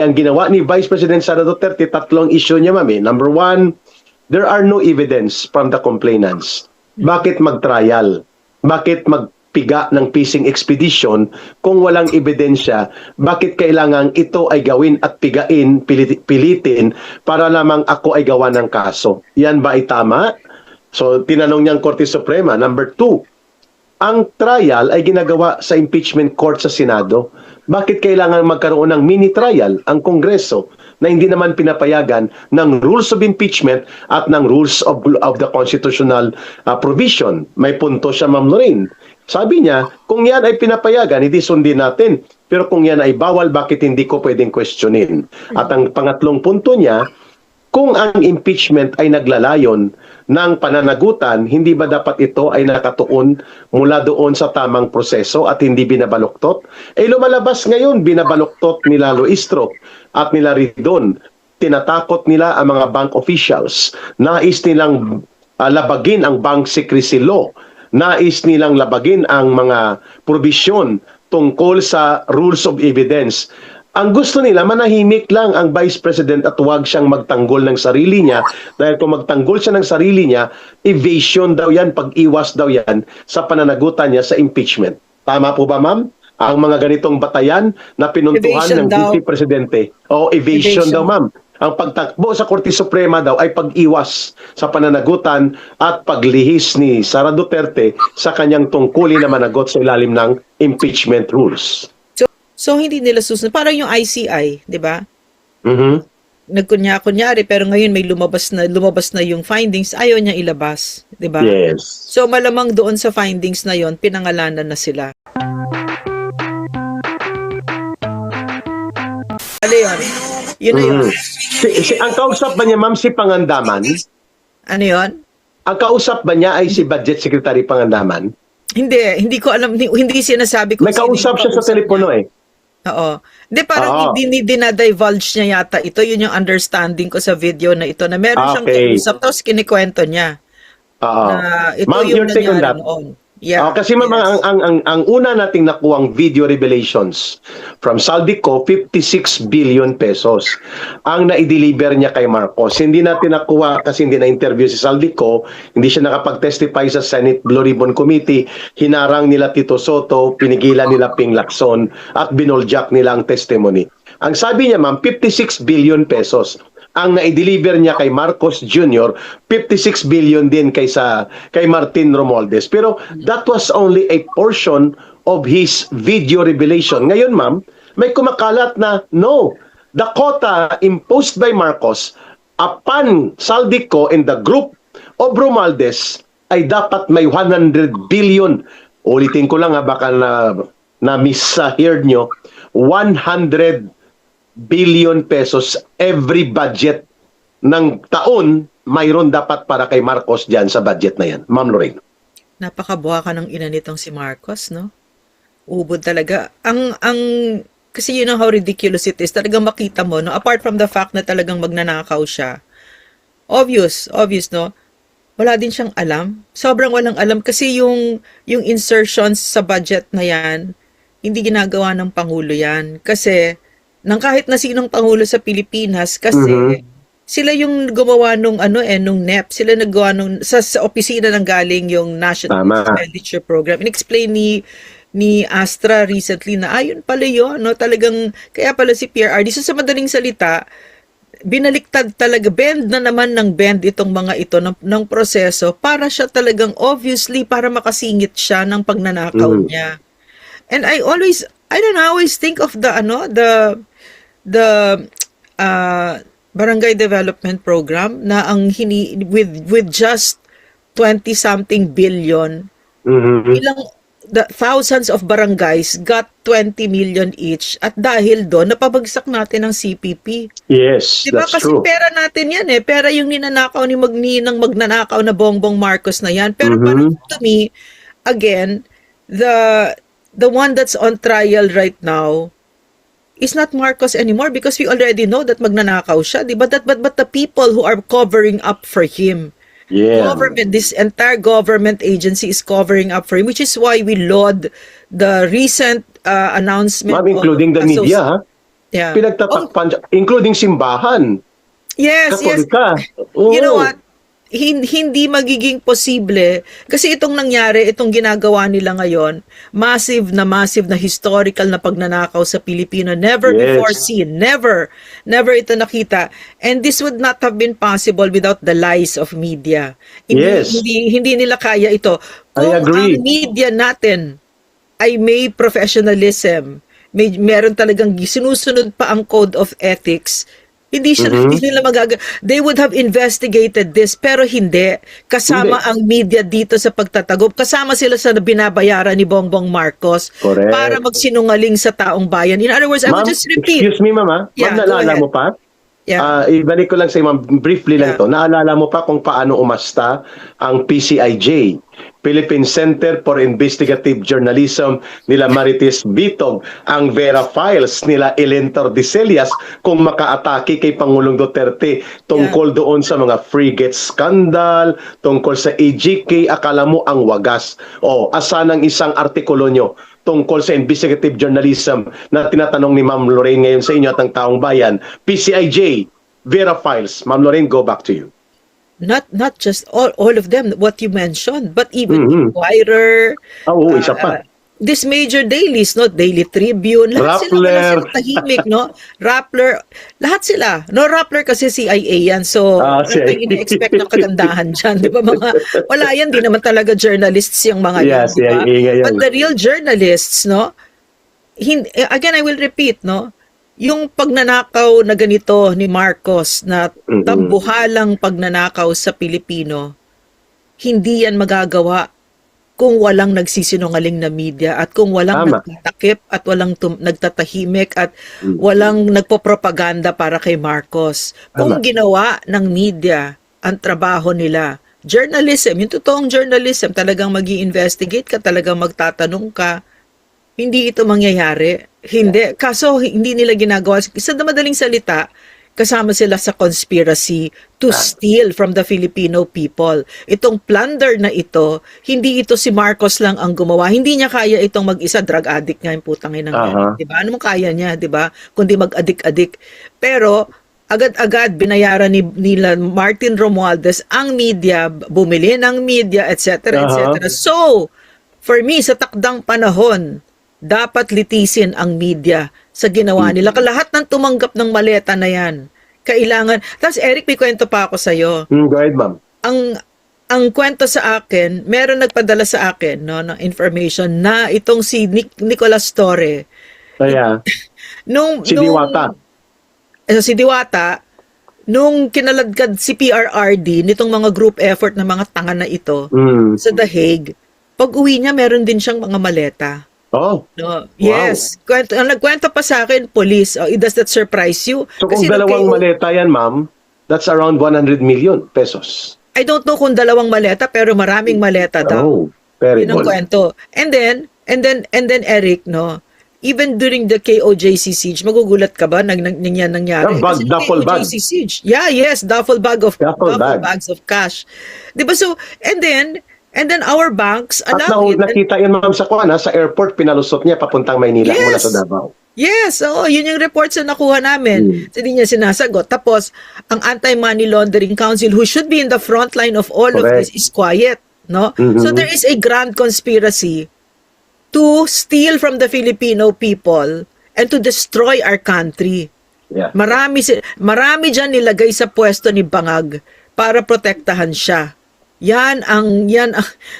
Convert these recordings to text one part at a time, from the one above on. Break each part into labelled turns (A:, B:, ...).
A: Ang ginawa ni Vice President Sara Duterte, tatlong issue niya, ma'am. Number one, there are no evidence from the complainants. Bakit mag-trial? Bakit magpiga ng phishing expedition kung walang ebidensya? Bakit kailangan ito ay gawin at pigain, pilitin para lamang ako ay gawa ng kaso? Yan ba ay tama? So, tinanong niyang Korte Suprema. Number two, ang trial ay ginagawa sa impeachment court sa Senado. Bakit kailangan magkaroon ng mini trial ang Kongreso na hindi naman pinapayagan ng rules of impeachment at ng rules of the constitutional provision? May punto siya, Ma'am Lorraine. Sabi niya, kung yan ay pinapayagan, hindi sundin natin. Pero kung yan ay bawal, bakit hindi ko pwedeng questionin? At ang pangatlong punto niya, kung ang impeachment ay naglalayon ng pananagutan, hindi ba dapat ito ay nakatuon mula doon sa tamang proseso at hindi binabaluktot? Lumalabas ngayon, binabaluktot nila Luistro at nila Ridon. Tinatakot nila ang mga bank officials. Nais nilang labagin ang bank secrecy law. Nais nilang labagin ang mga probisyon tungkol sa rules of evidence. Ang gusto nila, manahimik lang ang Vice President at huwag siyang magtanggol ng sarili niya. Dahil kung magtanggol siya ng sarili niya, evasion daw yan, pag-iwas daw yan sa pananagutan niya sa impeachment. Tama po ba, ma'am? Ang mga ganitong batayan na pinuntuhan
B: Evasion
A: ng
B: daw.
A: Vice Presidente. O evasion daw, ma'am. Ang pagtakbo sa Korte Suprema daw ay pag-iwas sa pananagutan at paglihis ni Sara Duterte sa kanyang tungkulin na managot sa ilalim ng impeachment rules.
B: So hindi nila susunod. Parang yung ICI, di ba? Nagkunya-kunyari, pero ngayon may lumabas na yung findings, ayaw niya ilabas, di ba?
A: Yes.
B: So malamang doon sa findings na yon, pinangalanan na sila. Ano yun? Yun na yun.
A: Ang kausap ba niya, ma'am, si Pangandaman?
B: Ano yun?
A: Ang kausap ba niya ay si Budget Secretary Pangandaman?
B: Hindi ko alam, hindi sinasabi ko.
A: May kausap siya sa telepono eh.
B: Oo. Hindi, parang dinadivulge niya yata ito. Yun yung understanding ko sa video na ito, na meron siyang kausap, tapos kinikwento niya. Na ito
A: Ma'am,
B: yung
A: your take on
B: nangyari
A: that?
B: noon. Yeah.
A: Kasi ma'am, ang una nating nakuhang video revelations from Saldico, 56 billion pesos ang na-deliver niya kay Marcos. Hindi natin nakuha kasi hindi na-interview si Saldico, hindi siya nakapag-testify sa Senate Blue Ribbon Committee, hinarang nila Tito Soto, pinigilan nila Ping Lacson at binoljak nila ang testimony. Ang sabi niya, ma'am, 56 billion pesos. Ang na-deliver niya kay Marcos Jr., 56 billion din kay Martin Romualdez. Pero that was only a portion of his video revelation. Ngayon, ma'am, may kumakalat na no, the quota imposed by Marcos upon Saldico and the group of Romualdez ay dapat may 100 billion. Ulitin ko lang, baka na misheard nyo, 100 billion pesos every budget ng taon mayroon dapat para kay Marcos dyan sa budget na yan. Ma'am Lorraine.
B: Napakabuha ka ng ina nitong si Marcos, no? Ubod talaga. Kasi you know how ridiculous it is. Talagang makita mo, no? Apart from the fact na talagang magnanakaw siya. Obvious, no? Wala din siyang alam. Sobrang walang alam kasi yung insertions sa budget na yan, hindi ginagawa ng Pangulo yan. Kasi nang kahit na sinong pangulo sa Pilipinas, kasi sila yung gumawa nung NEP, sila naggawa nung sa opisina ng galing yung National Expenditure Program. In-explain ni Astra recently na ayun pala yun, no? Talagang kaya pala si PRRD. So sa madaling salita, binaliktad talaga, bend na naman ng bend itong mga ito ng proseso para siya talagang obviously para makasingit siya ng pagnanakaw niya. And I always think of the barangay development program na ang with just 20 something billion, thousands of barangays got 20 million each, at dahil doon napabagsak natin ang CPP.
A: Yes,
B: diba?
A: that's
B: Kasi
A: true.
B: pera natin yan eh. Pera yung ninanakaw ni magnanakaw na Bongbong Marcos na yan. Pero parang to me, again, the one that's on trial right now is not Marcos anymore because we already know that magnanakaw siya, di ba? But the people who are covering up for him, this entire government agency is covering up for him, which is why we laud the recent announcement.
A: Ma'am, including the media, ha?
B: Yeah. Oh,
A: Pinagtatakpan, including simbahan,
B: yes, yes.
A: Katolika.
B: You know
A: Oo.
B: what? Hindi magiging posible kasi itong nangyari, itong ginagawa nila ngayon, massive na historical na pagnanakaw sa Pilipino, never before
A: Yes.
B: seen, never ito nakita, and this would not have been possible without the lies of media.
A: Yes.
B: Hindi nila kaya ito
A: I
B: kung
A: agree.
B: ang media natin ay may professionalism, meron talagang sinusunod pa ang code of ethics, hindi nila they would have investigated this, pero hindi. Kasama
A: Hindi.
B: ang media dito sa pagtatagop. Kasama sila sa binabayaran ni Bongbong Marcos
A: Correct.
B: para magsinungaling sa taong bayan. In other words, I would
A: Ma'am,
B: just repeat.
A: excuse me, ma'am.
B: Yeah,
A: Ma'am,
B: go
A: naalala
B: ahead.
A: mo pa?
B: Yeah.
A: Ibalik ko lang sa ma'am, briefly lang
B: Yeah.
A: to. Naalala mo pa kung paano umasta ang PCIJ, Philippine Center for Investigative Journalism, nila Marites Bitog, ang Vera Files nila Ellen Tordesillas kung makaatake kay Pangulong Duterte tungkol doon sa mga frigate scandal, tungkol sa AGK, akala mo ang wagas. Asan ang isang artikulo nyo tungkol sa investigative journalism na tinatanong ni Ma'am Lorraine ngayon sa inyo at ang taong bayan? PCIJ, Vera Files. Ma'am Lorraine, go back to you.
B: Not just all of them what you mentioned, but even
A: Mhm.
B: Inquirer,
A: Isa pa.
B: this major dailies, no, Daily Tribune, lahat sila wala
A: Rappler.
B: silang tahimik, no? Rappler, lahat sila. No, Rappler kasi CIA yan, so
A: CIA.
B: ano yung ina-expect na kagandahan dyan, di ba? Wala yan, di naman talaga journalists yung mga yan,
A: Yes,
B: di ba?
A: CIA ngayon.
B: But the real journalists, no, again, I will repeat, no, yung pagnanakaw na ganito ni Marcos na tambuhalang pagnanakaw sa Pilipino, hindi yan magagawa kung walang nagsisinungaling na media at kung walang
A: Tama.
B: nagtatakip at walang nagtatahimik at walang nagpopropaganda para kay Marcos. Kung
A: Tama.
B: ginawa ng media ang trabaho nila, journalism, yung totoong journalism, talagang mag-i-investigate ka, talagang magtatanong ka, hindi ito mangyayari. Hindi. Kaso hindi nila ginagawa. Sa madaling salita, kasama sila sa conspiracy to steal from the Filipino people. Itong plunder na ito, hindi ito si Marcos lang ang gumawa. Hindi niya kaya itong mag-isa. Drug addict nga yung putang inang yan. Diba? Ano mong kaya niya, diba? Kundi mag-adik-adik. Pero, agad-agad binayaran nila Martin Romualdez ang media, bumili ng media, etc. etc. So, for me, sa takdang panahon, dapat litisin ang media sa ginawa nila. Lahat ng tumanggap ng maleta na yan, kailangan. Tapos Eric, may kwento pa ako sa'yo.
A: Go ahead, ma'am.
B: Ang kwento sa akin, meron nagpadala sa akin ng information na itong si Nicolas Torre.
A: Si Diwata.
B: Si Diwata, nung kinaladkad si PRRD, nitong mga group effort ng mga tanga na ito, sa The Hague, pag uwi niya, meron din siyang mga maleta.
A: No?
B: Yes. Ang nagkwento pa sa akin, police. Does that surprise you?
A: So kung dalawang maleta yan, ma'am, that's around 100 million pesos.
B: I don't know kung dalawang maleta, pero maraming maleta daw.
A: Very
B: Yun ang
A: good.
B: kwento. And then Eric, no, even during the KOJC siege, magugulat ka ba nangyari?
A: Bag, duffel bag.
B: Siege. Yeah, yes, duffel bags of cash. 'Di ba? So, and then our banks
A: At
B: allow it.
A: nakita yun, ma'am, sa sa airport, pinalusot niya papuntang Maynila mula sa Davao.
B: Yes, yun yung reports na nakuha namin. Hindi niya sinasagot. Tapos, ang Anti-Money Laundering Council, who should be in the front line of all of this, is quiet. No? So there is a grand conspiracy to steal from the Filipino people and to destroy our country.
A: Yeah.
B: Marami dyan nilagay sa pwesto ni Bangag para protektahan siya.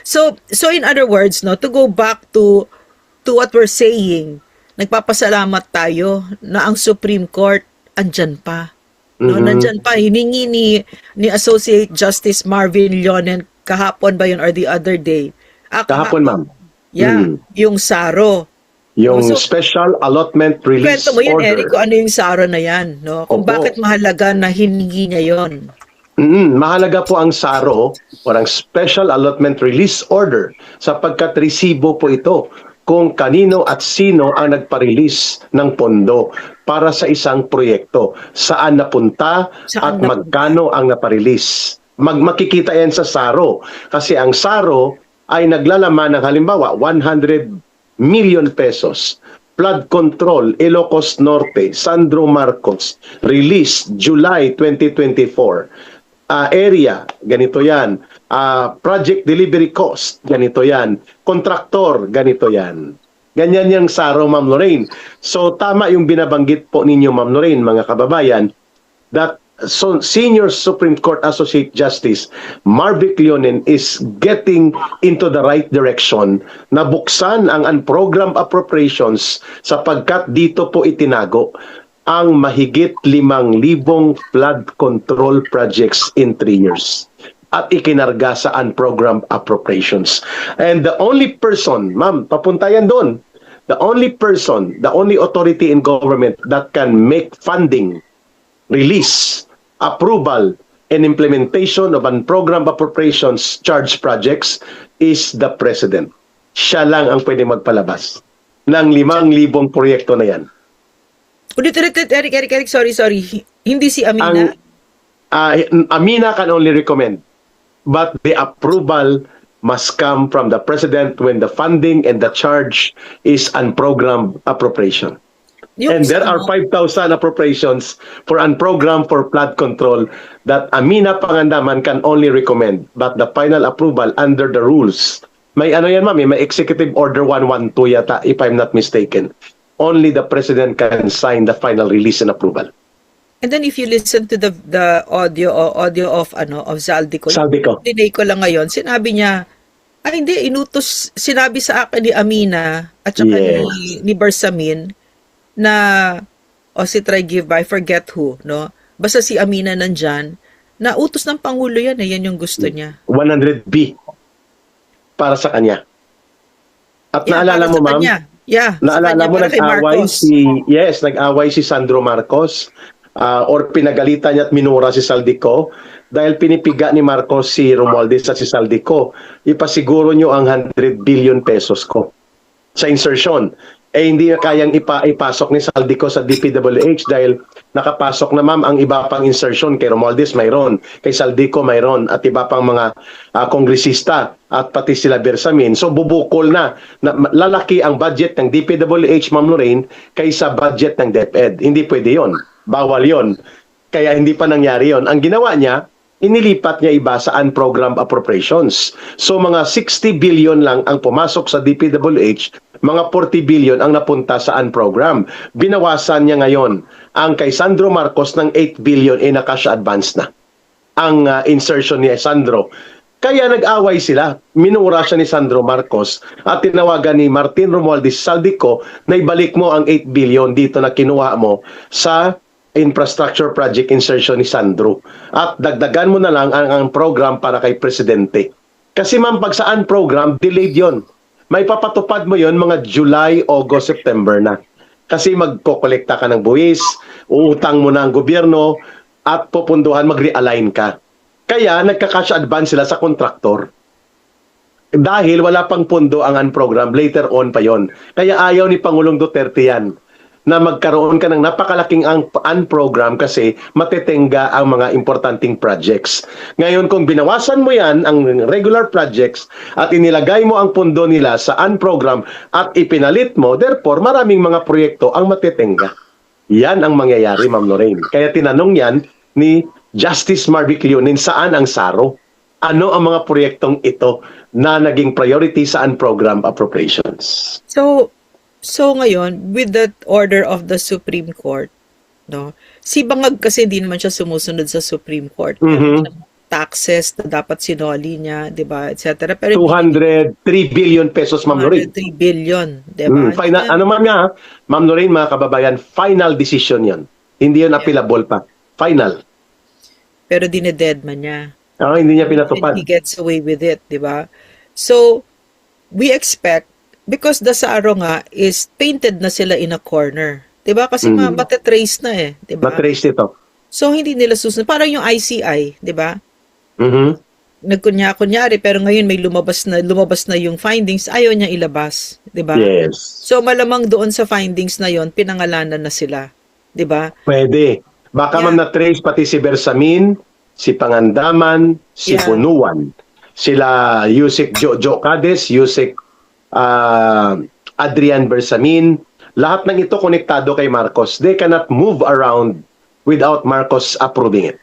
B: So in other words, no, to go back to what we're saying, nagpapasalamat tayo na ang Supreme Court andyan pa. No, nandyan pa, hiningi ni Associate Justice Marvin Leonen kahapon ba yun or the other day?
A: Kahapon, ma'am.
B: Yeah, yung SARO.
A: Yung Special Allotment Release
B: Kwento mo yan,
A: Order.
B: Eric, kung ano yung SARO na yan, no? Kung bakit mahalaga na hiningi niya yon.
A: Mahalaga po ang SARO o ang Special Allotment Release Order sapagkat resibo po ito kung kanino at sino ang nagpa-release ng pondo para sa isang proyekto. Saan napunta at magkano ang naparelease. Makikita yan sa SARO. Kasi ang SARO ay naglalaman ng halimbawa 100 million pesos Flood Control, Ilocos Norte, Sandro Marcos, released July 2024. Area, ganito yan. Project delivery cost, ganito yan. Contractor, ganito yan. Ganyan yung SARO, Ma'am Lorraine. So tama yung binabanggit po ninyo, Ma'am Lorraine, mga kababayan, that Senior Supreme Court Associate Justice Marvic Leonen is getting into the right direction na buksan ang unprogrammed appropriations sapagkat dito po itinago ang mahigit 5,000 flood control projects in 3 years at ikinarga sa unprogrammed appropriations. And the only person, ma'am, papunta yan doon, the only person, the only authority in government that can make funding, release, approval, and implementation of unprogrammed appropriations charge projects is the President. Siya lang ang pwede magpalabas ng 5,000 proyekto na yan.
B: Ulit, Eric, sorry. Hindi si Amina.
A: Amina can only recommend, but the approval must come from the President when the funding and the charge is unprogrammed appropriation. And there are 5,000 appropriations for unprogrammed for flood control that Amina Pangandaman can only recommend, but the final approval under the rules, may ano yan, ma'am, may Executive Order 112 yata, if I'm not mistaken. Only the President can sign the final release and approval.
B: And then if you listen to the audio of Zaldico, dinay ko lang ngayon, sinabi niya, hindi, sinabi sa akin ni Amina at saka ni Bersamin na si Try Give By, forget who, no? Basta si Amina nandyan, na utos ng Pangulo yan, yan yung gusto niya.
A: 100B para sa kanya. At naalala mo, ma'am, naalala mo, nag-away si Sandro Marcos or pinagalitan niya at minura si Saldico dahil pinipiga ni Marcos si Romualdez at si Saldico. Ipasiguro nyo ang 100 billion pesos ko sa insertion. Hindi kayang ipasok ni Saldico sa DPWH dahil nakapasok na, ma'am, ang iba pang insertion. Kay Romualdez mayroon, kay Saldico mayroon, at iba pang mga kongresista at pati sila Bersamin. So bubukol na lalaki ang budget ng DPWH, Ma'am Lorraine, kaysa budget ng DepEd. Hindi pwede yon, bawal yon. Kaya hindi pa nangyari yon. Ang ginawa niya, inilipat niya iba sa unprogrammed appropriations. So mga 60 billion lang ang pumasok sa DPWH, mga 40 billion ang napunta sa unprogrammed. Binawasan niya ngayon ang kay Sandro Marcos ng 8 billion na-cash advance na ang insertion ni Sandro. Kaya nag-away sila. Minura siya ni Sandro Marcos at tinawagan ni Martin Romualdez Saldico na ibalik mo ang 8 billion dito na kinuha mo sa infrastructure project insertion ni Sandro. At dagdagan mo na lang ang program para kay Presidente. Kasi, ma'am, pag saan program, delayed yon. May papatupad mo yon mga July, August, September na. Kasi magkokolekta ka ng buwis, uutang mo na ang gobyerno, at pupunduhan, mag-realign ka. Kaya nagka-cash advance sila sa kontraktor. Dahil wala pang pundo ang unprogram, later on pa yon. Kaya ayaw ni Pangulong Duterte yan, na magkaroon ka ng napakalaking unprogram kasi matetenga ang mga importanteng projects. Ngayon, kung binawasan mo yan, ang regular projects, at inilagay mo ang pundo nila sa unprogram at ipinalit mo, therefore, maraming mga proyekto ang matetenga. Yan ang mangyayari, Ma'am Lorraine. Kaya tinanong yan ni Justice Marvic Leonen, saan ang SARO? Ano ang mga proyektong ito na naging priority sa unprogrammed appropriations?
B: So ngayon, with that order of the Supreme Court, no, si Bangag kasi hindi naman siya sumusunod sa Supreme Court. Taxes na dapat sinoli niya, di ba, etc. Pero
A: 203 billion pesos, Ma'am Lorraine.
B: 203 billion, di ba?
A: Final, ano, ma'am, Ma'am Lorraine, mga kababayan, final decision yon. Hindi yun appealable pa. Final.
B: Pero dinededman niya.
A: Hindi niya pinatupad.
B: And he gets away with it, di ba? So, we expect, because the SARO nga is painted na sila in a corner. 'Di ba? Kasi matatrace na 'di ba? Matrace
A: ito.
B: So hindi nila susunod. Parang yung ICI, 'di ba? Nagkunya-kunyari pero ngayon may lumabas na yung findings, ayaw niya ilabas, 'di ba?
A: Yes.
B: So malamang doon sa findings na 'yon, pinangalanan na sila, 'di ba?
A: Pwede. Baka man na-trace pati si Bersamin, si Pangandaman, si Bunuan. Sila Yusek Jojo Cades, Yusek Adrian Bersamin, Lahat ng ito konektado kay Marcos. They cannot move around without Marcos approving it.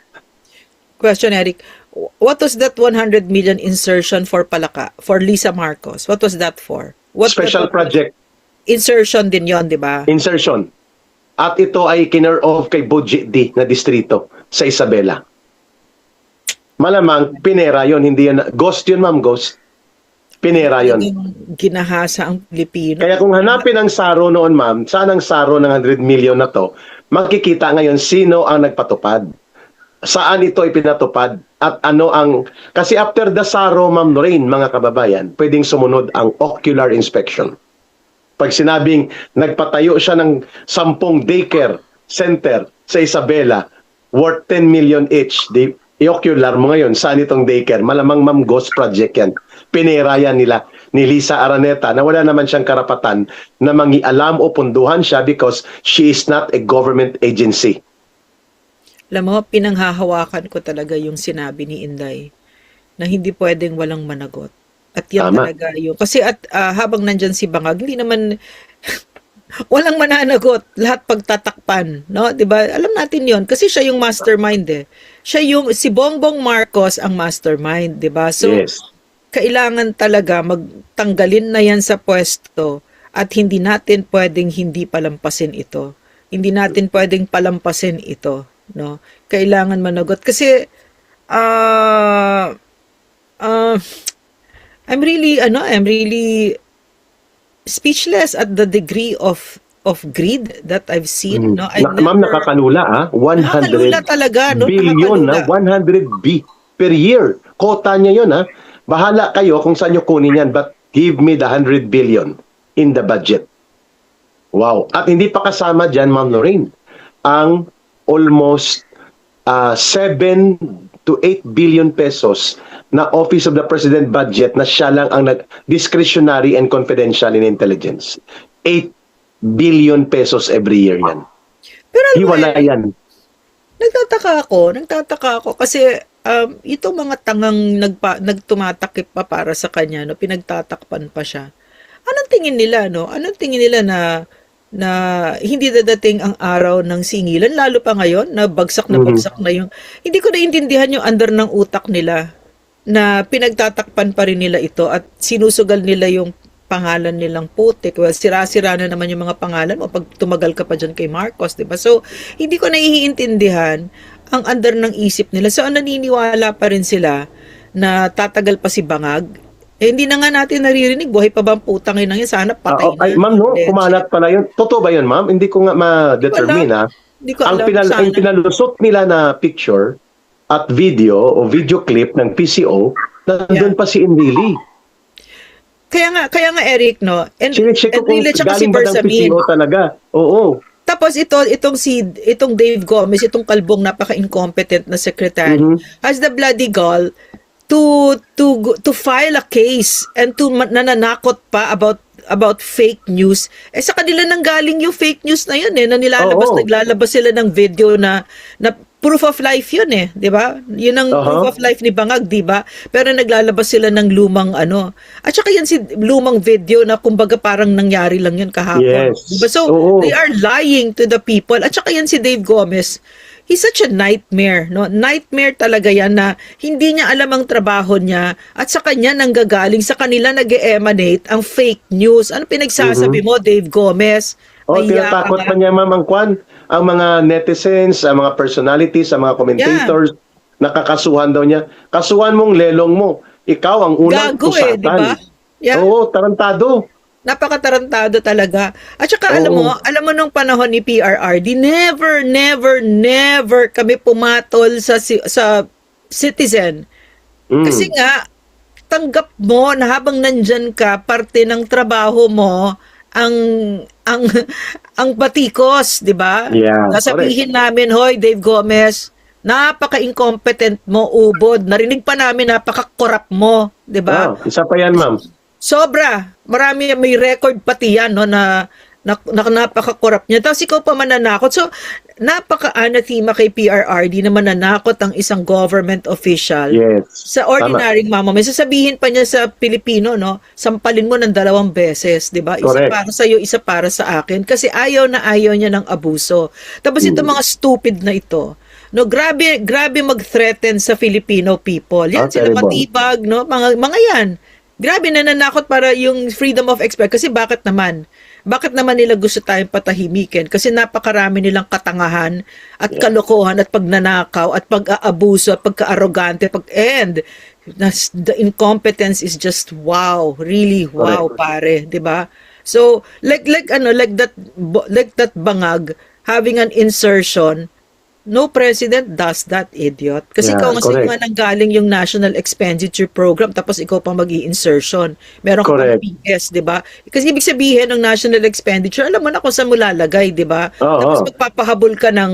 B: Question, Eric. What was that 100 million insertion for Palaka, for Lisa Marcos? What was that for?
A: Special project
B: Insertion din yon, di ba?
A: insertion. At ito ay kinare of kay Budget D na distrito sa Isabela. Malamang, pinera yon, hindi yan. Ghost yun, ma'am, ghost. Pinera yon.
B: Ginahasa ang Pilipino.
A: Kaya kung hanapin ang saro noon, ma'am, saan ang saro ng 100 million na to, makikita ngayon sino ang nagpatupad. Saan ito ipinatupad at ano ang... Kasi after the saro, ma'am Lorraine, mga kababayan, pwedeng sumunod ang ocular inspection. Pag sinabing nagpatayo siya ng 10 daycare center sa Isabela, worth 10 million each, i-ocular mo ngayon, saan itong daycare? Malamang ma'am ghost project yan. Pinera yan nila ni Lisa Araneta na wala naman siyang karapatan na mangialam o punduhan siya because she is not a government agency.
B: Alam mo, pinanghahawakan ko talaga yung sinabi ni Inday na hindi pwedeng walang managot. At yan
A: Tama.
B: talaga yung... Kasi habang nandyan si Bangag, hindi naman... walang mananagot. Lahat pagtatakpan. No? Diba? Alam natin yon kasi siya yung mastermind eh. Siya yung... Si Bongbong Marcos ang mastermind. Diba? So,
A: Yes.
B: kailangan talaga magtanggalin na yan sa pwesto at hindi natin pwedeng hindi palampasin ito. Hindi natin pwedeng palampasin ito. No? Kailangan managot. Kasi... I'm really speechless at the degree of greed that I've seen. No,
A: Ma'am, nakakanula 100
B: Nakakalula talaga, no?
A: billion
B: Nakakalula.
A: 100 B per year. Kota niya yun Bahala kayo kung saan nyo kunin yan, but give me the 100 billion in the budget. Wow. At hindi pa kasama dyan, Ma'am Lorraine, ang almost 7 to 8 billion pesos na Office of the President budget na siya lang ang discretionary and confidential in intelligence. 8 billion pesos every year yan.
B: Pero alam mo,
A: Hiwala yan.
B: nagtataka ako kasi itong mga tangang nagtumatakip pa para sa kanya, no, pinagtatakpan pa siya. Anong tingin nila, no? Anong tingin nila na hindi dadating ang araw ng singilan, lalo pa ngayon, na bagsak na yung... Hindi ko naiintindihan yung under ng utak nila na pinagtatakpan pa rin nila ito at sinusugal nila yung pangalan nilang putik. Well, sira-sira na naman yung mga pangalan mo pag tumagal ka pa dyan kay Marcos, di ba? So, hindi ko naiintindihan ang under ng isip nila. So, naniniwala pa rin sila na tatagal pa si Bangag. Hindi na nga natin naririnig, buhay pa ba ang putang ina yun? Sana patay na.
A: Ma'am, no, kumalat pala yun. Totoo ba yun, ma'am? Hindi ko nga ma-determine,
B: Hindi ko alam.
A: Ang pinalusot nila na picture at video o video clip ng PCO, nandun pa si Enrile.
B: Kaya nga Eric, no? And
A: Sinecheck ko kung
B: Enrile tsaka si
A: galing ba ng
B: Bersamin.
A: PCO talaga. Oo.
B: Tapos itong Dave Gomez, itong kalbong napaka-incompetent na secretary, has the bloody gall to file a case and to nananakot pa about fake news. Sa kanila nang galing yung fake news na yun na naglalabas sila ng video na proof of life yun 'di ba? Yun ang proof of life ni Bangag, 'di ba? Pero naglalabas sila ng lumang At saka yan si lumang video na kumbaga parang nangyari lang yun kahapon.
A: Yes.
B: Diba? So they are lying to the people. At saka yan si Dave Gomez. He's such a nightmare, no? Nightmare talaga yan na hindi niya alam ang trabaho niya at sa kanya nanggagaling, sa kanila nag-emanate ang fake news. Ano pinagsasabi mo, Dave Gomez?
A: Tinatakot pa niya, ma'am, ang mga netizens, ang mga personalities, ang mga commentators, nakakasuhan daw niya. Kasuhan mong lelong mo. Ikaw ang unang
B: Gago
A: usatan.
B: diba? Yeah.
A: Oo, tarantado.
B: Napakatarantado talaga. At saka alam mo nung panahon ni PRRD, never kami pumatol sa Citizen. Kasi nga, tanggap mo na habang nandyan ka, parte ng trabaho mo, ang batikos, di ba?
A: Yeah,
B: Nasabihin namin, hoy, Dave Gomez, napaka-incompetent mo, ubod. Narinig pa namin, napaka-corrupt mo, di ba?
A: Isa pa yan, ma'am.
B: Sobra. Marami, may record pati yan, no, na napaka-corrupt niya. Tapos ikaw pa mananakot. So, napaka-anathema kay PRRD na mananakot ang isang government official
A: Yes.
B: sa ordinaryong mamamayan. Sasabihin pa niya sa Pilipino, no, sampalin mo ng 2 beses, di ba? Isa
A: Correct.
B: para sa iyo, isa para sa akin. Kasi ayaw na ayaw niya ng abuso. Tapos ito mga stupid na ito, no, grabe mag-threaten sa Filipino people. Yan, sila
A: Terrible.
B: Matibag, no, mga yan. Grabe nananakot para yung freedom of expression. Kasi bakit naman? Bakit naman nila gusto tayong patahimikin? Kasi napakarami nilang katangahan at kalokohan at pagnanakaw at pag-aabuso at pagka-arrogante. And the incompetence is just wow. Really wow, pare. 'Di ba? So, like that bangag having an insertion. No president does that, idiot. Kasi
A: Yeah,
B: ikaw kasi
A: correct.
B: nga nanggaling yung National Expenditure Program tapos ikaw pa mag-i-insertion. Meron ka pang
A: Correct.
B: PS, di ba? Kasi ibig sabihin ng National Expenditure, alam mo na kung saan mo lalagay, di ba?
A: Oo.
B: Tapos magpapahabol ka ng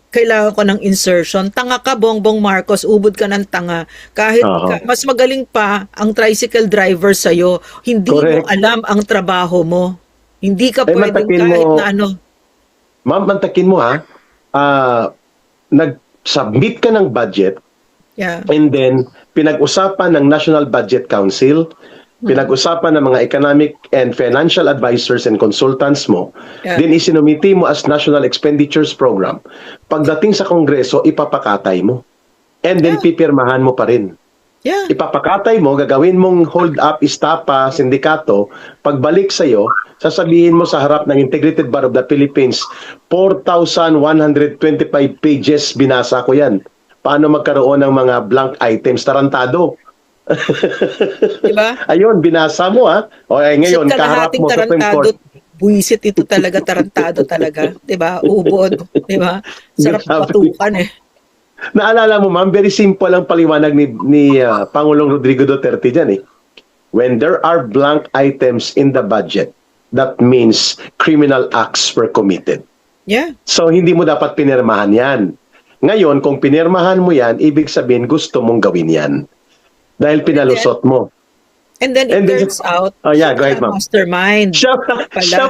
B: kailangan ko ng insertion. Tanga ka, Bongbong Marcos, ubod ka ng tanga. Kahit
A: Oo.
B: mas magaling pa ang tricycle driver sa'yo, hindi
A: Correct.
B: mo alam ang trabaho mo. Hindi ka
A: Eh,
B: pwedeng
A: matakin
B: kahit
A: mo-
B: na ano.
A: Ma'am, mantakin mo ha. Nag-submit ka ng budget
B: Yeah.
A: and then pinag-usapan ng National Budget Council, pinag-usapan ng mga economic and financial advisors and consultants mo,
B: Yeah.
A: then isinumiti mo as National Expenditures Program. Pagdating sa Kongreso, ipapakatay mo. And then
B: Yeah.
A: pipirmahan mo pa rin.
B: Yeah.
A: Ipapakatay mo, gagawin mong hold up, istapa, sindikato, pagbalik sa'yo, sasabihin mo sa harap ng Integrated Bar of the Philippines, 4,125 pages, binasa ko yan. Paano magkaroon ng mga blank items? Tarantado.
B: Diba?
A: Ayun, binasa mo ha. O ngayon, kaharap
B: Kalahating
A: mo sa Supreme
B: tarantado,
A: Court.
B: buwisit ito talaga, tarantado talaga. Diba? Ubod. Diba? Sarap
A: Grabe.
B: patukan eh.
A: Naalala mo ma'am, very simple ang paliwanag ni Pangulong Rodrigo Duterte dyan eh. When there are blank items in the budget, that means criminal acts were committed.
B: Yeah.
A: So, hindi mo dapat pinirmahan yan. Ngayon, kung pinirmahan mo yan, ibig sabihin gusto mong gawin yan. Dahil pinalusot mo.
B: And then it
A: And then-
B: turns out,
A: Oh, yeah, go ahead, ma'am.
B: mastermind.
A: Siya,
B: Pala.
A: siya,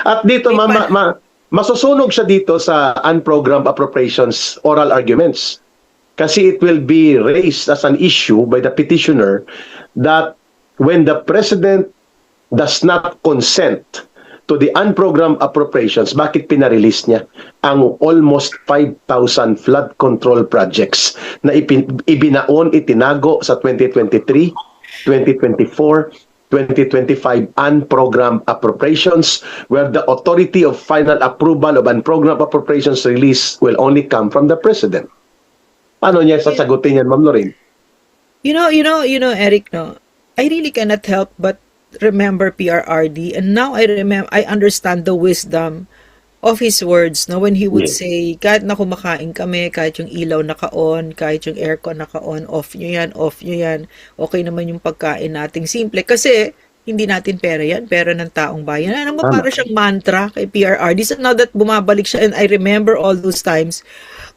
A: at dito,
B: May
A: masusunog siya dito sa unprogrammed appropriations oral arguments. Kasi it will be raised as an issue by the petitioner that when the president does not consent to the unprogrammed appropriations, bakit pinarelease niya ang almost 5,000 flood control projects na ibinaon, itinago sa 2023, 2024, 2025 unprogrammed appropriations where the authority of final approval of unprogrammed appropriations release will only come from the president. Paano niya sasagutin yan, Ma'am Lorraine?
B: You know, Eric, no, I really cannot help but remember PRRD, and now I understand the wisdom of his words, no, when he would
A: Yes.
B: say, kahit na kumakain kami, kahit yung ilaw naka-on, kahit yung aircon naka-on, off nyo yan, okay naman yung pagkain nating simple. Kasi, hindi natin pera yan, pera ng taong bayan. Ano mo,
A: Tama.
B: para siyang mantra kay PRRD. So now that bumabalik siya, and I remember all those times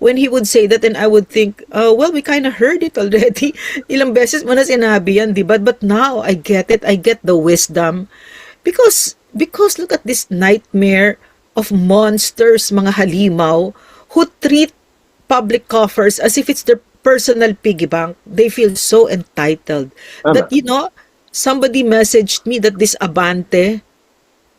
B: when he would say that, and I would think, well, we kind of heard it already. Ilang beses mo na sinabi yan, di ba? But now, I get it. I get the wisdom. Because look at this nightmare of monsters, mga halimaw, who treat public coffers as if it's their personal piggy bank. They feel so entitled.
A: Tama.
B: That, somebody messaged me that this Abante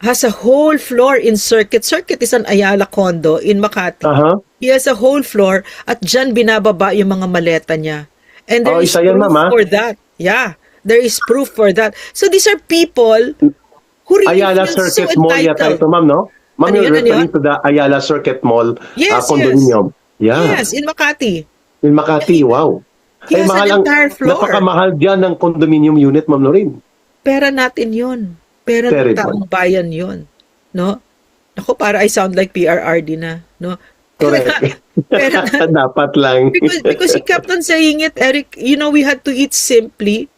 B: has a whole floor in Circuit. Circuit is an Ayala condo in Makati.
A: Aha.
B: He has a whole floor at dyan binababa yung mga maleta niya. And there
A: Oh,
B: is
A: isa yan,
B: proof
A: ma'am, ah.
B: for that. Yeah, there is proof for that. So these are people who really
A: Ayala
B: feel so
A: Circuit Mall yata ito,
B: entitled.
A: ma'am, no? Ma'am,
B: Ano
A: you're
B: yun, ano
A: referring to the Ayala Circuit Mall
B: Yes,
A: condominium. Yeah.
B: Yes, in Makati.
A: In Makati, wow.
B: He has an entire floor.
A: Napakamahal dyan ng condominium unit, Ma'am Lorraine.
B: Pera natin yun. Pera ng
A: Terrible.
B: taong bayan yun. No? Ako, para I sound like PRRD na. No?
A: Correct.
B: Pera na.
A: Dapat lang.
B: Because he kept on saying it, Eric, we had to eat simply.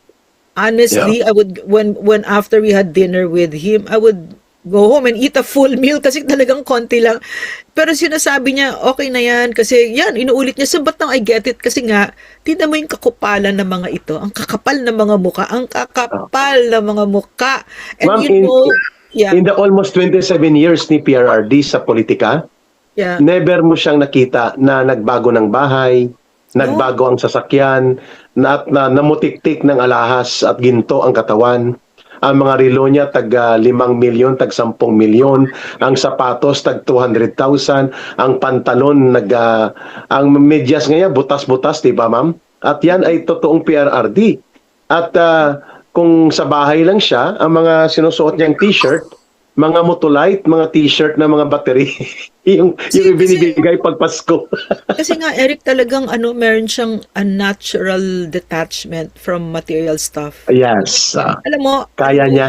B: Honestly, I would when after we had dinner with him, I would go home and eat a full meal kasi talagang konti lang. Pero sinasabi niya, okay na yan kasi yan, inuulit niya. So, ba't nang I get it? Kasi nga, tingnan mo yung kakupalan ng mga ito. Ang kakapal ng mga muka. Ang kakapal ng mga muka. And
A: Ma'am,
B: you know, yeah,
A: in the almost 27 years ni PRRD sa politika,
B: yeah.
A: never mo siyang nakita na nagbago ng bahay, nagbago ang sasakyan, at namutiktik ng alahas at ginto ang katawan. Ang mga relo niya tag 5 milyon, tag 10 milyon, ang sapatos tag 200,000, ang pantalon ang medyas ngayon butas-butas, 'di ba, ma'am? At yan ay totoong PRRD. At kung sa bahay lang siya, ang mga sinusuot niyang t-shirt, mga Motolite, mga t-shirt na mga battery, yung binibigay pag Pasko.
B: Kasi nga, Eric, talagang meron siyang unnatural detachment from material stuff.
A: Yes.
B: Alam mo,
A: Kaya niya.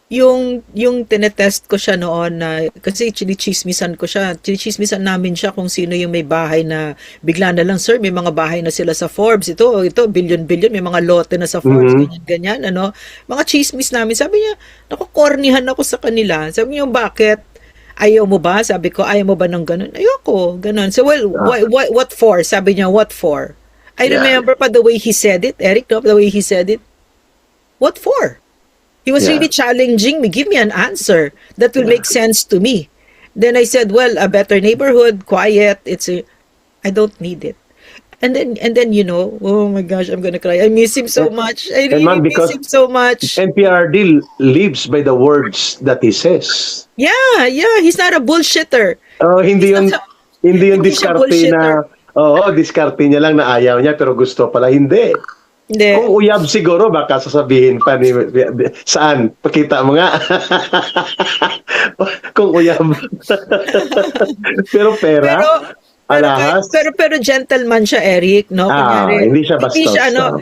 B: Yung tinetest ko siya noon na, kasi chinichismisan ko siya. Chinichismisan namin siya kung sino yung may bahay na bigla na lang, sir, may mga bahay na sila sa Forbes. Ito, billion-billion, may mga lote na sa Forbes, ganyan, Mga chismis namin. Sabi niya, nakukornihan ako sa kanila. Sabi niya, bakit? Ayaw mo ba? Sabi ko, ayaw mo ba ng ganun? Ayoko, ganun. So, well, what for? Sabi niya, what for? I remember pa the way he said it, Eric, no? The way he said it. What for? He was really challenging me. Give me an answer that will make sense to me. Then I said, well, a better neighborhood, quiet. I don't need it. And then oh my gosh, I'm gonna cry. I miss him so much. I really miss him so much.
A: NPRD lives by the words that he says.
B: Yeah, he's not a bullshitter.
A: Oh, hindi yung
B: siya
A: diskarte na, diskarte niya lang na ayaw niya pero gusto pala. Hindi. Kung uyab siguro, baka sasabihin pa ni, saan? Pakita mo nga. Kung uyab. Pero pera, alahas.
B: Pero gentleman siya, Eric, no? Kunyari,
A: hindi siya bastos.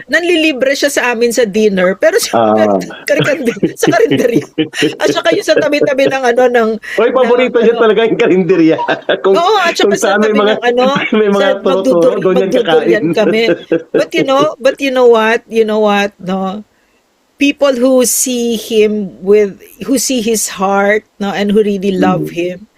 B: nanlilibre siya sa amin sa dinner, pero sa karinderya. At saka yung sa tabi-tabi ng
A: paborito niya talaga yung karinderya.
B: At saka sa tabi ng
A: may mga turo-turo, doon yan kakain.
B: Kami. But you know what, no? People who see him who see his heart, no, and who really love him.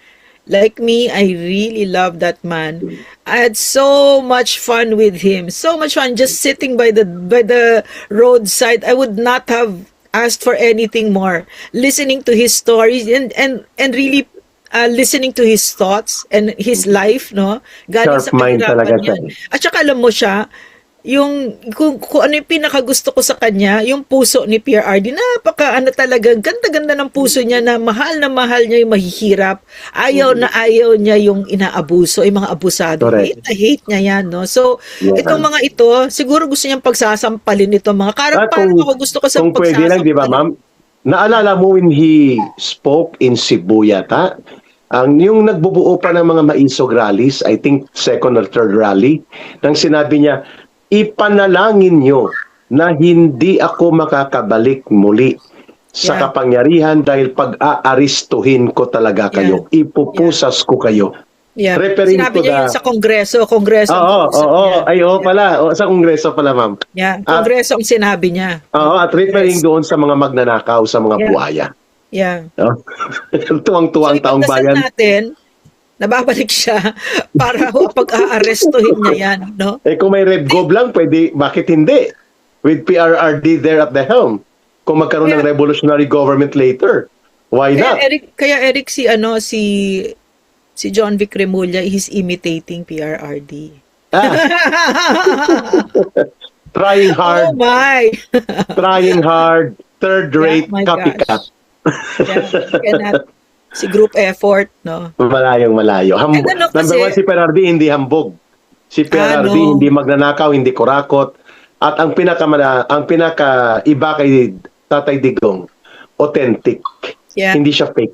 B: Like me, I really love that man. I had so much fun with him. So much fun just sitting by the roadside. I would not have asked for anything more. Listening to his stories and really listening to his thoughts and his life, no? Galing
A: Sharp mind talaga siya.
B: At saka alam mo siya, kung ano yung pinakagusto ko sa kanya, yung puso ni PRRD, talaga, ganda-ganda ng puso niya na mahal niya yung mahihirap. Ayaw niya yung inaabuso, yung mga abusado. Hate niya yan, no? So, itong mga ito, siguro gusto niyang pagsasampalin ito. Parang ako gusto ko sa
A: kung pwede lang, di ba, ma'am? Naalala mo when he spoke in Cebu yata, yung nagbubuo pa ng mga maisog rallies, I think second or third rally, nang sinabi niya, ipanalangin nyo na hindi ako makakabalik muli sa kapangyarihan dahil pag-aaristuhin ko talaga kayo. Ipupusas ko kayo. Referring
B: sinabi
A: to
B: niya yun sa Kongreso.
A: Sa Kongreso pala, ma'am.
B: Kongreso ang sinabi niya.
A: At referring doon sa mga magnanakaw, sa mga buhaya. Tuwang-tuwang taong bayan.
B: Natin, nababalik siya para pag-aarestuhin niya yan, no?
A: Kung may Red Gov lang, pwede, bakit hindi? With PRRD there at the helm. Kung magkaroon ng revolutionary government later, why not?
B: Kaya Eric, si John Vic Remulla, he's imitating PRRD.
A: Trying hard.
B: Oh my!
A: Trying hard. Third-rate copycat.
B: Si group effort, no?
A: Malayo. Number one, si PRRD hindi hambog. Si PRRD hindi magnanakaw, hindi kurakot. At ang pinaka-iba kay Tatay Digong, authentic. Hindi siya fake.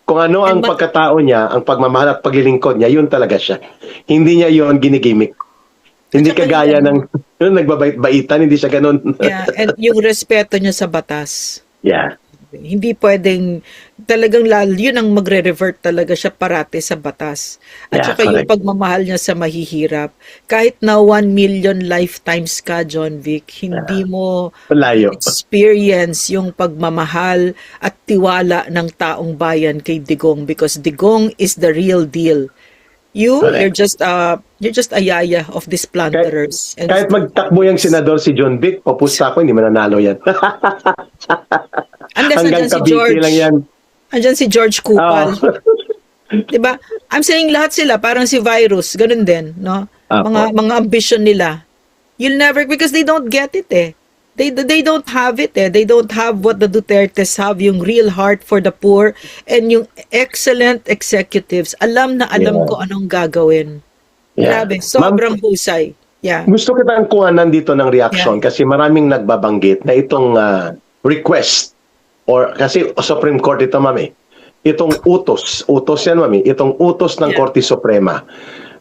A: Kung ano ang pagkatao niya, ang pagmamahal at paglilingkod niya, yun talaga siya. Hindi niya yun ginigimik. Hindi kagaya ng nagbabait-baitan, hindi siya ganun.
B: And yung respeto niya sa batas. Hindi pwedeng talagang lalo yun ang magre-revert talaga siya parate sa batas. At
A: Yeah,
B: saka yung
A: correct.
B: pagmamahal niya sa mahihirap. Kahit na 1 million lifetimes ka, John Vic, hindi
A: Yeah.
B: mo
A: Malayo.
B: experience yung pagmamahal at tiwala ng taong bayan kay Digong because Digong is the real deal. You're
A: Correct.
B: just a yaya of these
A: Kahit,
B: planterers and
A: kahit magtakbo yung senador si John Vic, papusta ko, hindi mananalo yan.
B: unless
A: Hanggang Cavite lang yan.
B: andyan si George
A: Ah,
B: Kupal. 'Di ba? I'm saying lahat sila parang si Virus, ganun din, no?
A: Apo.
B: Mga ambition nila. You'll never because they don't get it eh. They don't have it eh. They don't have what the Dutertes have, yung real heart for the poor and yung excellent executives. Alam na alam
A: Yeah.
B: ko anong gagawin.
A: Yeah.
B: Grabe,
A: Ma'am,
B: sobrang husay. Yeah.
A: gusto kitang kuhanan dito ng reaction kasi maraming nagbabanggit na itong request or kasi Supreme Court ito, mami. Itong utos yan, mami. Itong utos ng
B: Yeah.
A: Korte Suprema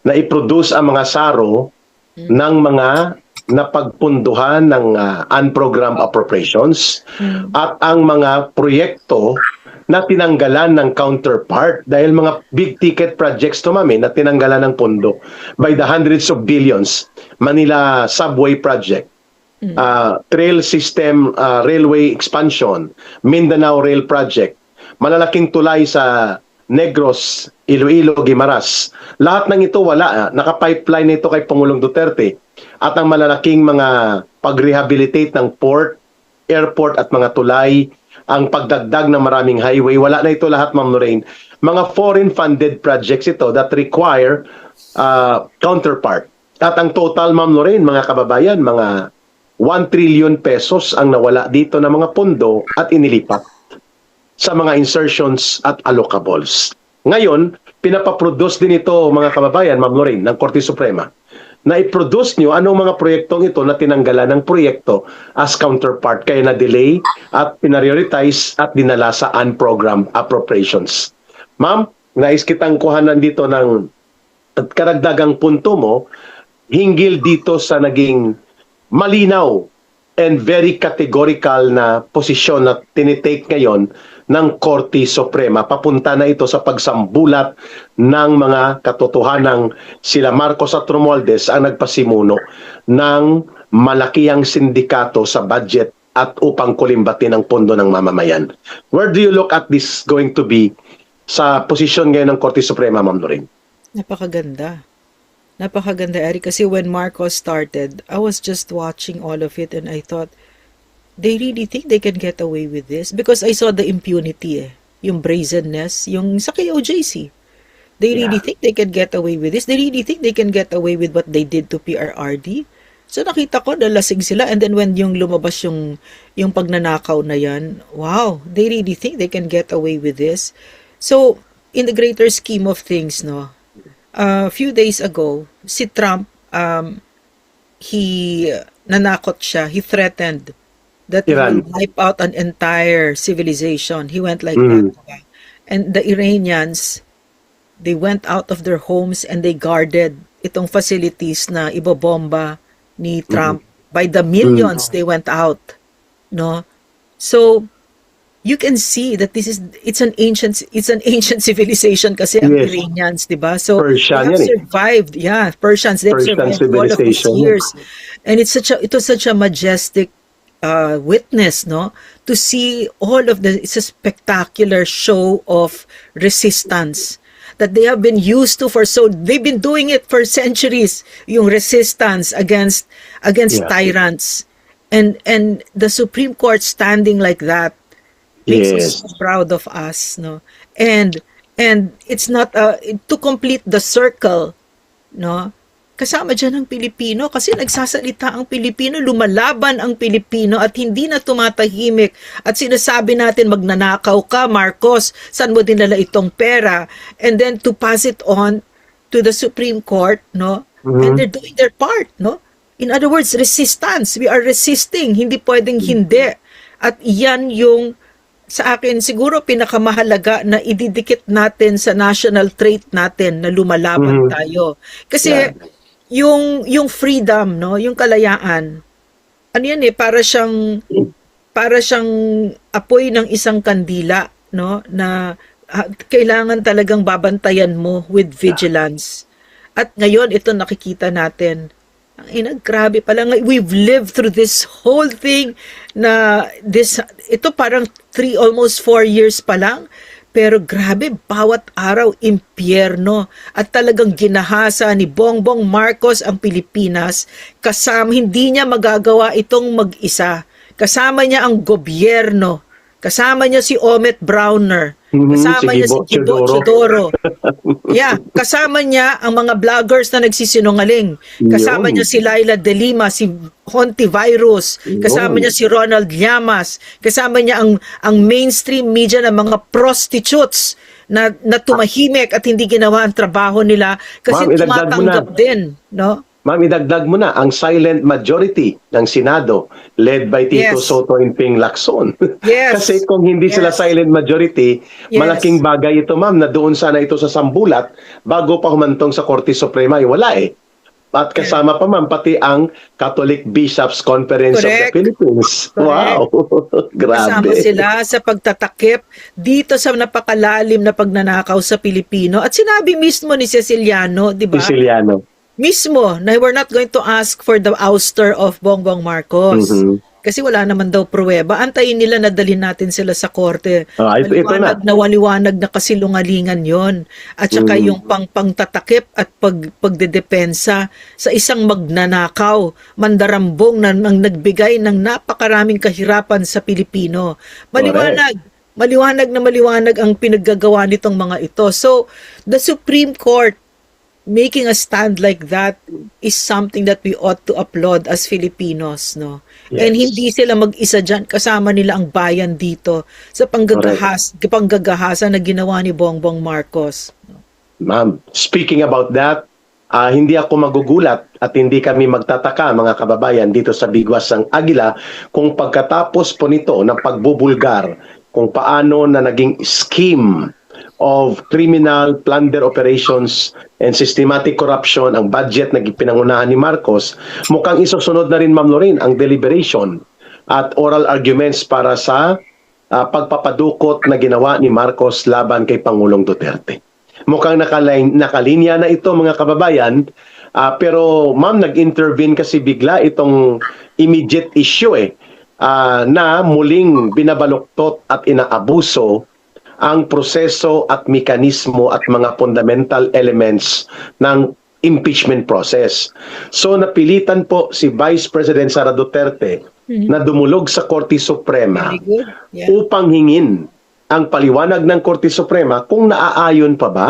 A: na i-produce ang mga saro ng mga napagpunduhan ng unprogrammed appropriations at ang mga proyekto na tinanggalan ng counterpart dahil mga big ticket projects to, mami, na tinanggalan ng pondo by the hundreds of billions. Manila Subway Project, trail system, railway expansion, Mindanao Rail Project, malalaking tulay sa Negros, Iloilo, Guimaras. Lahat ng ito wala. Naka-pipeline ito kay Pangulong Duterte. At ang malalaking mga pag-rehabilitate ng port, airport at mga tulay, ang pagdagdag ng maraming highway, wala na ito lahat, Ma'am Lorraine. Mga foreign-funded projects ito that require counterpart. At ang total, Ma'am Lorraine, mga kababayan, mga 1 trillion pesos ang nawala dito na mga pondo at inilipat sa mga insertions at allocables. Ngayon, pinapaproduce din ito, mga kababayan, Ma'am Lorraine, ng Korte Suprema, na i-produce nyo anong mga proyektong ito na tinanggalan ng proyekto as counterpart kaya na-delay at pinarioritize at dinala sa unprogrammed appropriations. Ma'am, nais kitang kuhanan dito ng karagdagang punto mo hinggil dito sa naging malinaw and very categorical na posisyon na tinitake ngayon ng Korte Suprema. Papunta na ito sa pagsambulat ng mga katotohanang sila Marcos at Romualdez ang nagpasimuno ng malakihang sindikato sa budget at upang kulimbatin ang pondo ng mamamayan. Where do you look at this going to be sa posisyon ngayon ng Korte Suprema, Ma'am Lorraine?
B: Napakaganda. Napakaganda, Eric, kasi when Marcos started, I was just watching all of it and I thought, they really think they can get away with this? Because I saw the impunity eh. Yung brazenness, yung sa KOJC. They really think they can get away with this? They really think they can get away with what they did to PRRD? So nakita ko, nalasing sila. And then when yung lumabas yung pagnanakaw na yan, wow, they really think they can get away with this? So, in the greater scheme of things, no, a few days ago, si Trump, he nanakot siya, he threatened that he
A: Iran.
B: will wipe out an entire civilization. He went like that. And the Iranians, they went out of their homes and they guarded itong facilities na ibobomba ni Trump. By the millions, they went out. No? So, you can see that it's an ancient civilization kasi ang
A: Yes.
B: Iranians, di ba? So
A: Persian
B: they have
A: yan eh.
B: survived. Yeah, Persians, they've
A: Persian
B: survived all of these
A: civilization.
B: years. And it was such a majestic witness, no? To see all of it's a spectacular show of resistance that they have been used to they've been doing it for centuries, yung resistance against
A: Yeah.
B: tyrants. And the Supreme Court standing like that makes us
A: Yes.
B: so proud of us, no? And it's not to complete the circle, no? Kasama dyan ang Pilipino kasi nagsasalita ang Pilipino, lumalaban ang Pilipino at hindi na tumatahimik at sinasabi natin magnanakaw ka, Marcos, saan mo dinala itong pera? And then to pass it on to the Supreme Court, no? And they're doing their part, no? In other words, resistance. We are resisting. Hindi pwedeng hindi. At iyan yung sa akin siguro pinakamahalaga na ididikit natin sa national trait natin na lumalaban tayo. Kasi yung freedom, no, yung kalayaan. Ano yan eh, para siyang para siyang apoy ng isang kandila, no, na kailangan talagang babantayan mo with vigilance. At ngayon ito nakikita natin. Ang ina, grabe pala. We've lived through this whole thing na ito parang almost 4 years pa lang. Pero grabe, bawat araw impyerno at talagang ginahasa ni Bongbong Marcos ang Pilipinas. Kasama, hindi niya magagawa itong mag-isa. Kasama niya ang gobyerno. Kasama niya si Omet Browner. Kasama niya si Gibo Chodoro. Yeah, kasama niya ang mga vloggers na nagsisinungaling. Kasama niya si Laila De Lima, si Honti Virus. Kasama niya si Ronald Llamas. Kasama niya ang mainstream media ng mga prostitutes na tumahimik at hindi ginawa ang trabaho nila kasi tumatanggap din, no?
A: Ma'am, idagdag mo na ang silent majority ng Senado led by Tito Soto and Ping Lacson. Kasi kung hindi sila silent majority, malaking bagay ito, ma'am, na doon sana ito sa sambulat bago pa humantong sa Korte Suprema. Wala eh. At kasama pa, ma'am, pati ang Catholic Bishops Conference of the Philippines. Wow! Grabe.
B: Kasama sila sa pagtatakip dito sa napakalalim na pagnanakaw sa Pilipino. At sinabi mismo ni Ceciliano, di ba?
A: Ceciliano.
B: Mismo, na we're not going to ask for the ouster of Bongbong Marcos. Kasi wala naman daw pruweba. Antayin nila na dalhin natin sila sa korte. Waliwanag na kasilungalingan yon. At saka yung pangtatakip at pagdedepensa sa isang magnanakaw, mandarambong na nagbigay ng napakaraming kahirapan sa Pilipino. Maliwanag ang pinaggagawa nitong mga ito. So, the Supreme Court making a stand like that is something that we ought to applaud as Filipinos, no? And hindi sila mag-isa dyan, kasama nila ang bayan dito sa panggagahasa na ginawa ni Bongbong Marcos.
A: Ma'am, speaking about that, hindi ako magugulat at hindi kami magtataka, mga kababayan, dito sa Bigwas ng Agila kung pagkatapos po nito ng pagbubulgar kung paano na naging scheme of criminal plunder operations and systematic corruption ang budget na pinangunahan ni Marcos, mukhang isusunod na rin, Ma'am Lorraine, ang deliberation at oral arguments para sa pagpapadukot na ginawa ni Marcos laban kay Pangulong Duterte. Mukhang nakalinya na ito, mga kababayan, pero ma'am, nag-intervene kasi bigla itong immediate issue na muling binabaluktot at inaabuso ang proseso at mekanismo at mga fundamental elements ng impeachment process. So napilitan po si Vice President Sara Duterte na dumulog sa Korte Suprema upang hingin ang paliwanag ng Korte Suprema kung naaayon pa ba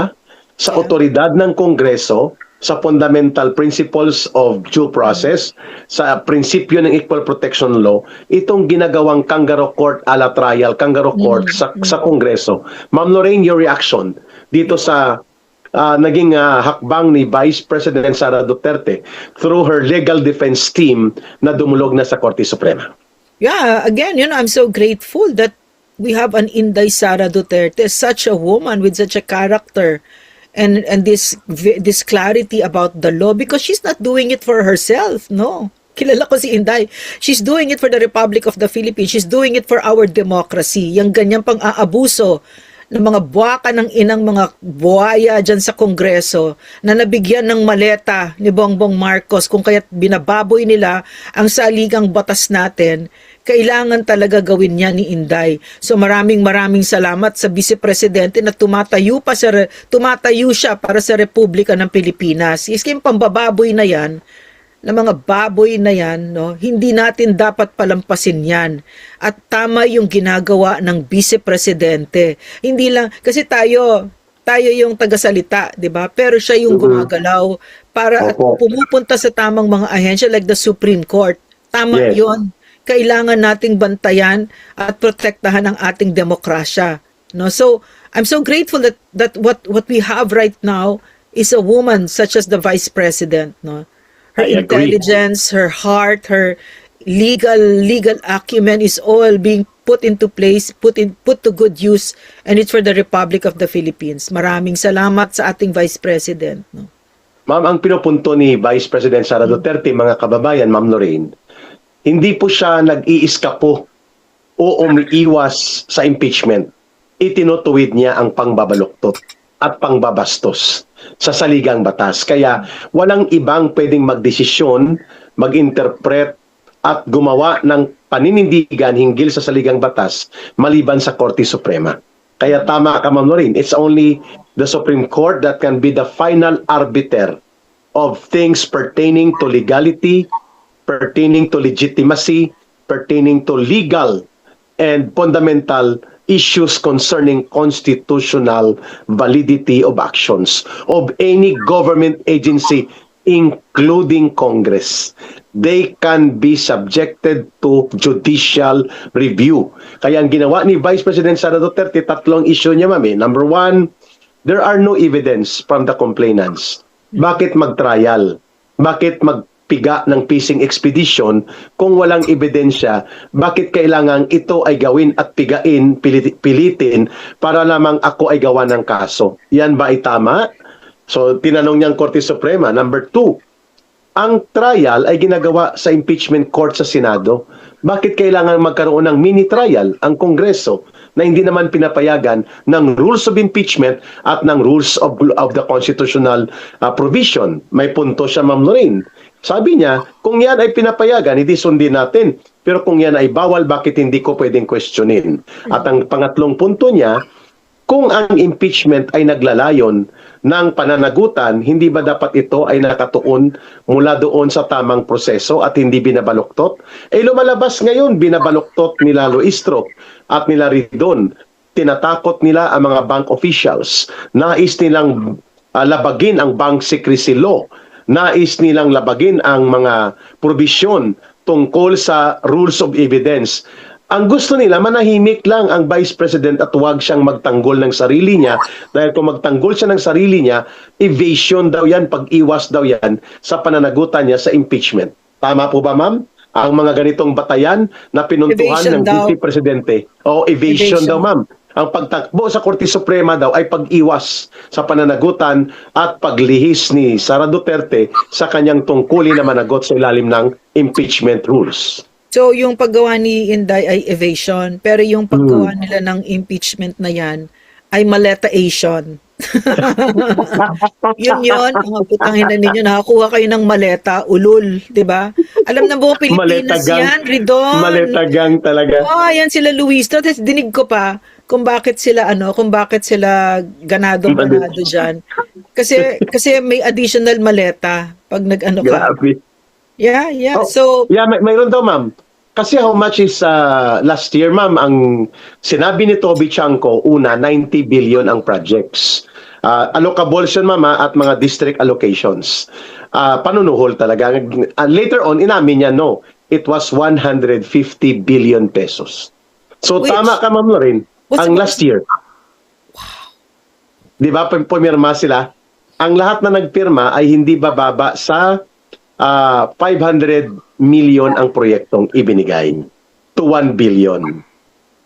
A: sa otoridad ng Kongreso, sa fundamental principles of due process, sa prinsipyo ng equal protection law, itong ginagawang kangaroo court a la trial, kangaroo court sa Kongreso. Ma'am Lorraine, your reaction dito sa naging hakbang ni Vice President Sara Duterte through her legal defense team na dumulog na sa Korte Suprema?
B: Yeah, again, I'm so grateful that we have an Inday Sara Duterte, such a woman with such a character. And this clarity about the law, because she's not doing it for herself, no. Kilala ko si Inday. She's doing it for the Republic of the Philippines. She's doing it for our democracy. Yang ganyang pang-aabuso ng mga buwaka ng inang mga buhaya dyan sa Kongreso na nabigyan ng maleta ni Bongbong Marcos kung kaya't binababoy nila ang saligang batas natin, kailangan talaga gawin niya ni Inday. So maraming salamat sa Vice Presidente na tumatayo siya para sa Republika ng Pilipinas. Iskim pambababoy na yan, na mga baboy na yan, no, hindi natin dapat palampasin yan. At tama yung ginagawa ng Vice Presidente. Hindi lang, kasi tayo yung tagasalita, di ba? Pero siya yung gumagalaw para pumupunta sa tamang mga ahensya like the Supreme Court. Tama yon. Kailangan nating bantayan at protektahan ang ating demokrasya. No? So, I'm so grateful that what we have right now is a woman such as the Vice President, no? Her intelligence, her heart, her legal acumen is all being put into place, put to good use, and it's for the Republic of the Philippines. Maraming salamat sa ating Vice President. No?
A: Ma'am, ang pinupunto ni Vice President Sara Duterte, mga kababayan, Ma'am Lorraine, hindi po siya nag-iiskapo o umiiwas sa impeachment, itinutuwid niya ang pangbabaluktot at pangbabastos sa saligang batas. Kaya walang ibang pwedeng magdesisyon, mag-interpret at gumawa ng paninindigan hinggil sa saligang batas maliban sa Korte Suprema. Kaya tama ka, Ma'am Noreen, it's only the Supreme Court that can be the final arbiter of things pertaining to legality, pertaining to legitimacy, pertaining to legal and fundamental issues concerning constitutional validity of actions of any government agency, including Congress. They can be subjected to judicial review. Kaya ang ginawa ni Vice President Sara Duterte, tatlong issue niya, mami. Number one, there are no evidence from the complainants. Bakit mag-trial? Bakit magpiga ng fishing expedition kung walang ebidensya? Bakit kailangan ito ay gawin at pigain, pilitin para lamang ako ay gawa ng kaso? Yan ba ay tama? So, tinanong niya ang Korte Suprema. Number two, ang trial ay ginagawa sa impeachment court sa Senado. Bakit kailangan magkaroon ng mini trial ang Kongreso na hindi naman pinapayagan ng rules of impeachment at ng rules of the constitutional provision? May punto siya, Ma'am Noreen. Sabi niya, kung yan ay pinapayagan, hindi sundin natin. Pero kung yan ay bawal, bakit hindi ko pwedeng questionin? At ang pangatlong punto niya, kung ang impeachment ay naglalayon ng pananagutan, hindi ba dapat ito ay nakatuon mula doon sa tamang proseso at hindi binabaluktot? Eh lumalabas ngayon, binabaluktot nila Luistro at nila Ridon. Tinatakot nila ang mga bank officials. Nais nilang labagin ang bank secrecy law. Nais nilang labagin ang mga probisyon tungkol sa rules of evidence. Ang gusto nila, manahimik lang ang Vice President at huwag siyang magtanggol ng sarili niya. Dahil kung magtanggol siya ng sarili niya, evasion daw yan, pag-iwas daw yan sa pananagutan niya sa impeachment. Tama po ba, ma'am? Ang mga ganitong batayan na pinuntuhan
B: Evasion
A: ng
B: daw.
A: Vice Presidente. O evasion daw, ma'am. Ang pagtakbo sa Korte Suprema daw ay pag-iwas sa pananagutan at paglihis ni Sara Duterte sa kanyang tungkulin na managot sa ilalim ng impeachment rules.
B: So, yung paggawa ni Inday ay evasion, pero yung paggawa nila ng impeachment na yan ay maleta-ation. yun, mga putangin na ninyo, nakakuha kayo ng maleta, ulul, di ba? Alam na buong Pilipinas yan, Ridon.
A: Maletagang talaga.
B: Yan sila Luis. Tapos dinig ko pa kung bakit sila ganado diyan. Kasi may additional maleta pag nag-ano ka.
A: Grabe.
B: Yeah.
A: Oh,
B: So,
A: mayroon daw, ma'am. Kasi how much is last year, ma'am, ang sinabi ni Toby Chanco, una, 90 billion ang projects. Allocable siya, ma'am, at mga district allocations. Panunuhol talaga. Later on, inamin niya, no, it was 150 billion pesos. So, tama ka, ma'am, Lorin. Ang last year. Wow. Di ba, pumirma sila? Ang lahat na nagpirma ay hindi bababa sa 500 million ang proyektong ibinigay to 1 billion.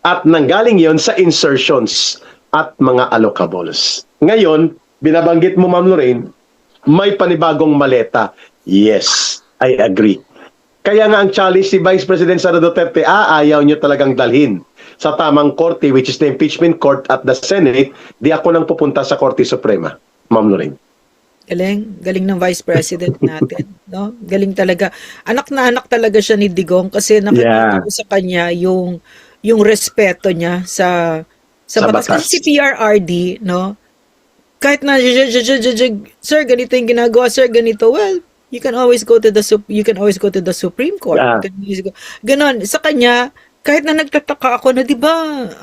A: At nanggaling yon sa insertions at mga allocables. Ngayon, binabanggit mo, Ma'am Lorraine, may panibagong maleta. Yes, I agree. Kaya nga ang challenge si Vice President Sara Duterte, ayaw nyo talagang dalhin sa tamang korte, which is the impeachment court at the Senate, di ako nang pupunta sa Korte Suprema, Ma'am Lorraine.
B: Galing ng Vice President natin, no? Galing talaga. Anak na anak talaga siya ni Digong kasi nakikita ko sa kanya yung respeto niya sa batas. Kasi si PRRD, no? Kahit na sir, ganito yung ginagawa, sir, ganito, well, you can always go to the Supreme Court. Ganon. Sa kanya, kahit na nagtataka ako na 'di ba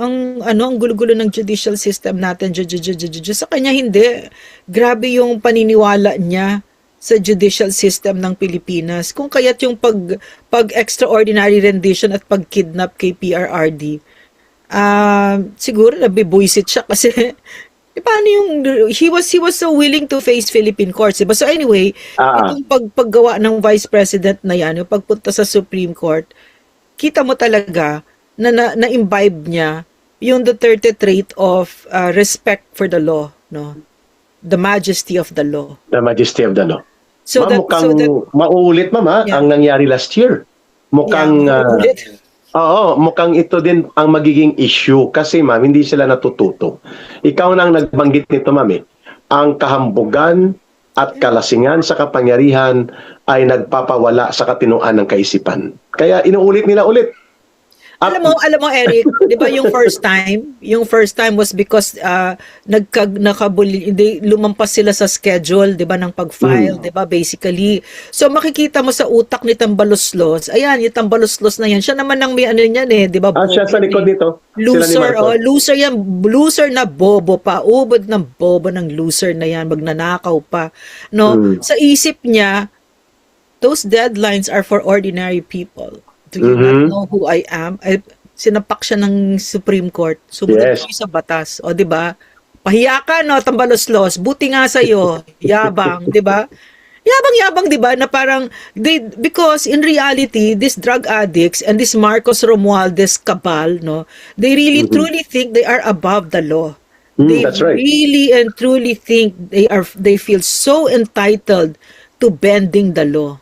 B: ang gulo-gulo ng judicial system natin, sa kanya hindi. Grabe yung paniniwala niya sa judicial system ng Pilipinas. Kung kaya't yung pag extraordinary rendition at pagkidnap kay PRRD, siguro nabibuisit siya kasi paano yung he was so willing to face Philippine courts, diba? So anyway, itong paggawa ng Vice President na yan, yung pagpunta sa Supreme Court, kita mo talaga na imbibe niya yung Duterte trait of respect for the law, no? The majesty of the law.
A: The majesty of the law.
B: So
A: mukhang mauulit, ma'am, ang nangyari last year. Mukhang Oo, mukhang ito din ang magiging issue kasi ma'am, hindi sila natututo. Ikaw na ang nagbanggit nito ma'am eh. Ang kahambugan at kalasingan sa kapangyarihan ay nagpapawala sa katinoan ng kaisipan. Kaya inuulit nila ulit. At,
B: Alam mo Eric, 'di ba yung first time was because lumampas sila sa schedule, 'di ba, ng pag-file, 'di ba, basically. So makikita mo sa utak ni Tambaloslos, ayan, yung Tambaloslos na yan, siya naman ang may ano niyan eh, 'di ba?
A: siya sa likod nito. Sila ni
B: Loser,
A: Marcos.
B: loser yan, loser na bobo pa, ubod ng bobo ng loser na yan, magnanakaw pa. No, sa isip niya, those deadlines are for ordinary people. Do you not know who I am? Ay, sinapak siya ng Supreme Court. Sumunod
A: Yes.
B: kayo sa batas. O, di ba? Pahiya ka, no, Tambaloslos. Buti nga sa'yo. Yabang, di ba? Yabang-yabang, di ba? Na parang, because in reality, these drug addicts and this Marcos Romualdez cabal, no, they really truly think they are above the law. They
A: That's right.
B: really and truly think they feel so entitled to bending the law.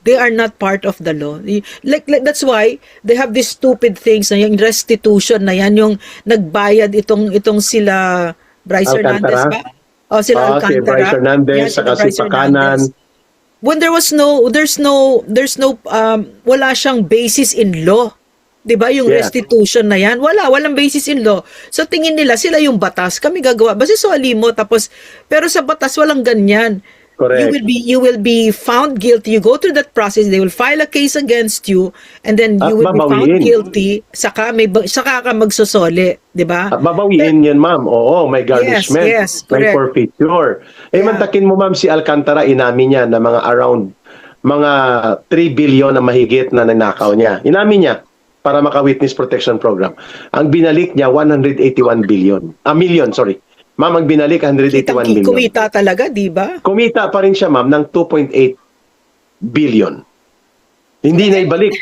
B: They are not part of the law. Like that's why they have these stupid things na yung restitution na yan, yung nagbayad itong sila Bryce Hernandez
A: Alcantara?
B: ba? O sila
A: Si
B: Alcantara.
A: Bryce Hernandez,
B: Yan,
A: saka
B: sila
A: si
B: Bryce
A: Pakanan.
B: Hernandez. When there's no wala siyang basis in law. 'Di ba yung
A: Yeah.
B: restitution na yan? Walang basis in law. So tingin nila sila yung batas, kami gagawa. Basta soli mo tapos pero sa batas walang ganyan.
A: Correct.
B: You will be found guilty. You go through that process. They will file a case against you, and then
A: At
B: you will be found
A: babawiin.
B: guilty. Saka ka magsosoli, 'di ba?
A: At babawiin yan, ma'am. Oo, may garnishment.
B: yes,
A: may
B: correct.
A: forfeiture. Eh,
B: Yeah.
A: mantakin mo, ma'am, si Alcantara, inamin niya na mga around mga 3 billion na mahigit na nanakaw niya. Inamin niya para maka-witness protection program. Ang binalik niya, 181 million, sorry. Ma'am, ang binalik, 181 million.
B: Kumita talaga, 'di ba?
A: Kumita pa rin siya, ma'am, ng 2.8 billion. Hindi na ibalik.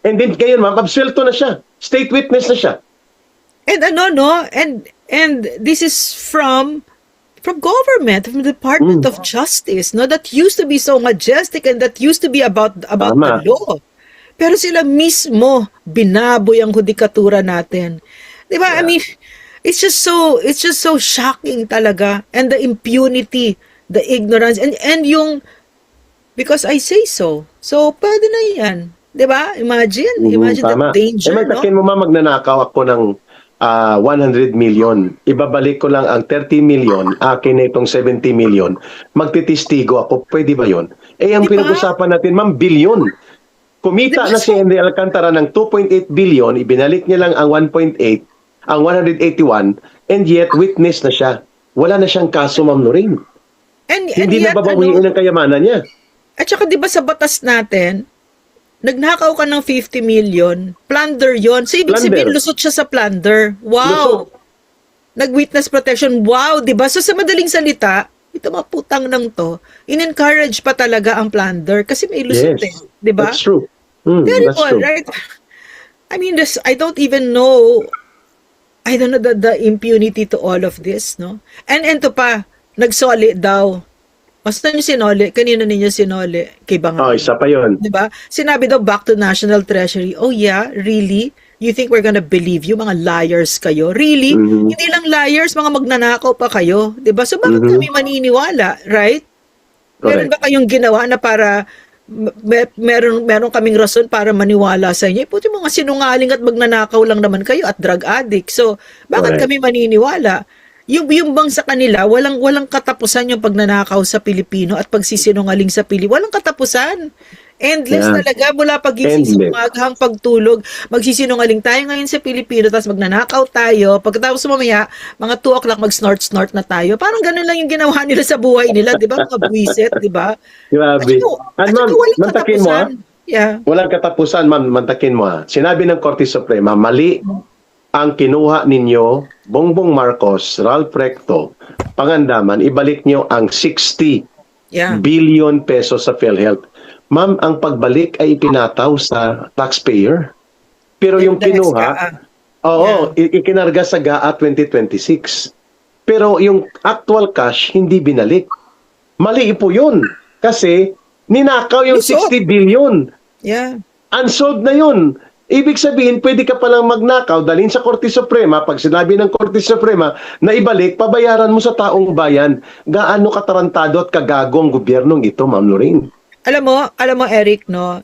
A: And then, ngayon, ma'am, absuelto na siya. State witness na siya.
B: And and this is from government, from the Department of Justice, no, that used to be so majestic and that used to be about
A: Tama.
B: the law. Pero sila mismo binaboy ang hudikatura natin. 'Di ba? I mean, it's just so shocking talaga, and the impunity, the ignorance, and yung because I say so. So pwede na 'yan. 'Di ba? Imagine
A: Tama.
B: the danger, no?
A: Takin mo, ma'am, magnanakaw ako ng 100 million. Ibabalik ko lang ang 30 million, akin na itong 70 million. Magtitistigo ako, pwede ba yon? Eh, ang
B: Di ba?
A: pinag-usapan natin, ma'am, billion. Kumita
B: Di ba?
A: na si Henry Alcantara ng 2.8 billion, ibinalik niya lang ang 1.8, ang 181, and yet witness na siya. Wala na siyang kaso, ma'am Noreen.
B: And
A: Hindi na
B: yet,
A: babawiin ang kayamanan niya.
B: At saka 'di ba sa batas natin, nagnakaw ka ng 50 million, plunder 'yon. So ibig
A: Plunder.
B: sabihin lusot siya sa plunder. Wow.
A: Lusot.
B: Nag-witness protection. Wow, 'di ba? So sa madaling salita, ito mga putang nang to, in-encourage pa talaga ang plunder kasi may lusot eh, 'di ba?
A: That's true. That's
B: Terrible,
A: true.
B: right? I mean, I don't even know. I don't know the impunity to all of this, no? And to pa, nagsoli daw. Basta nyo sinoli, kanina ninyo sinoli kay Bangaw.
A: Oh, isa pa yun.
B: Diba? Sinabi daw back to National Treasury, oh yeah, really? You think we're gonna believe you? Mga liars kayo? Really? Hindi lang liars, mga magnanakaw pa kayo. Diba? So bakit kami maniniwala? Right? Meron
A: Correct.
B: ba kayong ginawa na para meron kaming rason para maniwala sa inyo? Puti mga sinungaling at magnanakaw lang naman kayo at drug addict. So bakit
A: Correct.
B: kami maniniwala? Yung bang sa kanila, walang katapusan yung pagnanakaw sa Pilipino at pagsisinungaling sa Pilipino. Walang katapusan. Endless
A: Yeah.
B: talaga mula pagising sa
A: Endless.
B: umaga hanggang pagtulog. Magsisinungaling tayo ngayon sa Pilipino, tapos magnanakaw tayo. Pagkatapos mamaya, mga 2 o'clock mag-snort-snort na tayo. Parang ganun lang yung ginawa nila sa buhay nila, di ba? Mga buwisit, di ba?
A: Grabe.
B: At
A: Ma'am,
B: saka walang
A: mantakin mo,
B: katapusan. Yeah.
A: Walang katapusan, ma'am, mantakin mo ha. Sinabi ng Korte Suprema, mali ang kinuha ninyo, Bongbong Marcos, Ralph Recto, Pangandaman, ibalik nyo ang 60
B: Yeah.
A: billion pesos sa PhilHealth. Ma'am, ang pagbalik ay ipinataw sa taxpayer. Pero yung
B: The
A: kinuha,
B: SKA.
A: ikinarga sa GAA 2026. Pero yung actual cash, hindi binalik. Mali po yun. Kasi ninakaw yung
B: Lusot.
A: 60 billion.
B: Yeah.
A: Unsolved na yun. Ibig sabihin, pwede ka palang magnakaw, dalhin sa Korte Suprema, pag sinabi ng Korte Suprema na ibalik, pabayaran mo sa taong bayan. Gaano katarantado at kagago ang gobyernong ito, Ma'am Lorraine?
B: Alam mo Eric, no,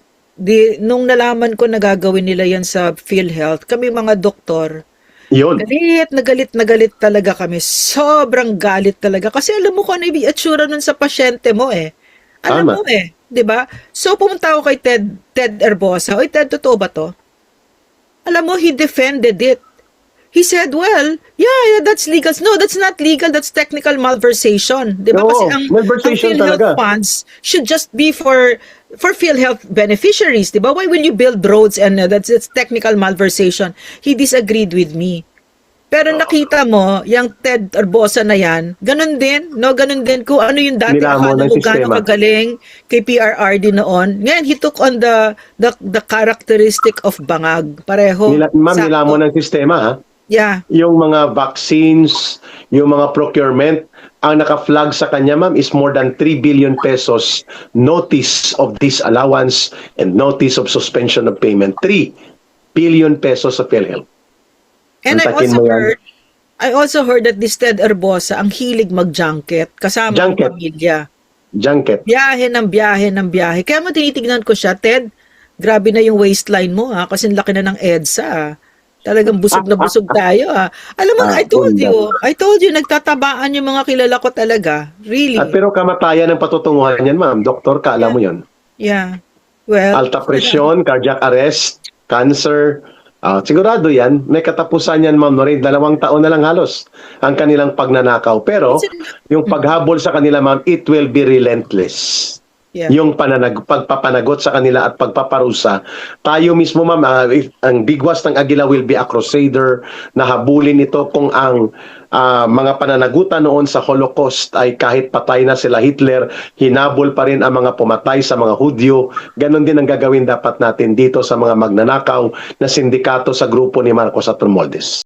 B: nung nalaman ko na gagawin nila yan sa PhilHealth, kami mga doktor,
A: Yun.
B: na galit talaga kami. Sobrang galit talaga. Kasi alam mo kung ano yung itsura nun sa pasyente mo eh. Alam
A: Tama.
B: mo eh. 'Di ba? So pumunta ako kay Ted Herbosa. Oy Ted, totoo ba to? Alam mo, he defended it. He said, well, yeah, that's legal. No, that's not legal. That's technical malversation. Di ba?
A: Oo,
B: Kasi ang
A: malversation
B: PhilHealth
A: talaga.
B: funds should just be for PhilHealth beneficiaries. Di ba? Why will you build roads and that's technical malversation? He disagreed with me. Pero nakita mo, yung Ted Herbosa na yan, ganun din, no? Ganun din kung ano yung dati
A: Nilamon
B: akala
A: ng
B: mo gaano
A: sistema.
B: kagaling kay PRRD noon. Ngayon, he took on the characteristic of bangag. Pareho.
A: Ma'am,
B: Sakto.
A: nilamon ng sistema, ha?
B: Yeah.
A: Yung mga vaccines, yung mga procurement, ang naka-flag sa kanya, ma'am, is more than 3 billion pesos notice of disallowance and notice of suspension of payment. 3 billion pesos sa PhilHealth.
B: And
A: Antakin mo yan.
B: I also heard that this Ted Herbosa, ang hilig mag-junket kasama ang
A: Junket.
B: pamilya.
A: Junket.
B: Biyahe ng biyahe ng biyahe. Kaya mo tinitignan ko siya, Ted, grabe na yung waistline mo ha, kasi laki na ng EDSA ha. Talagang busog na busog tayo ha. Alam mo, I told you, nagtatabaan yung mga kilala ko talaga. Really.
A: At pero kamatayan ng patutunguhan yan, ma'am. Doktor ka, alam mo yon.
B: Yeah. Well,
A: Alta presyon, cardiac arrest, cancer. Sigurado yan. May katapusan yan, ma'am Lorraine. 2 taon na lang halos ang kanilang pagnanakaw. Pero yung paghabol sa kanila, ma'am, it will be relentless.
B: yeah.
A: Yung pagpapanagot sa kanila at pagpaparusa. Tayo mismo, ma'am, ang bigwas ng Agila will be a crusader na habulin ito kung ang mga pananagutan noon sa Holocaust ay kahit patay na sila Hitler, hinabol pa rin ang mga pumatay sa mga Hudyo. Ganon din ang gagawin dapat natin dito sa mga magnanakaw na sindikato sa grupo ni Marcos at Romualdez.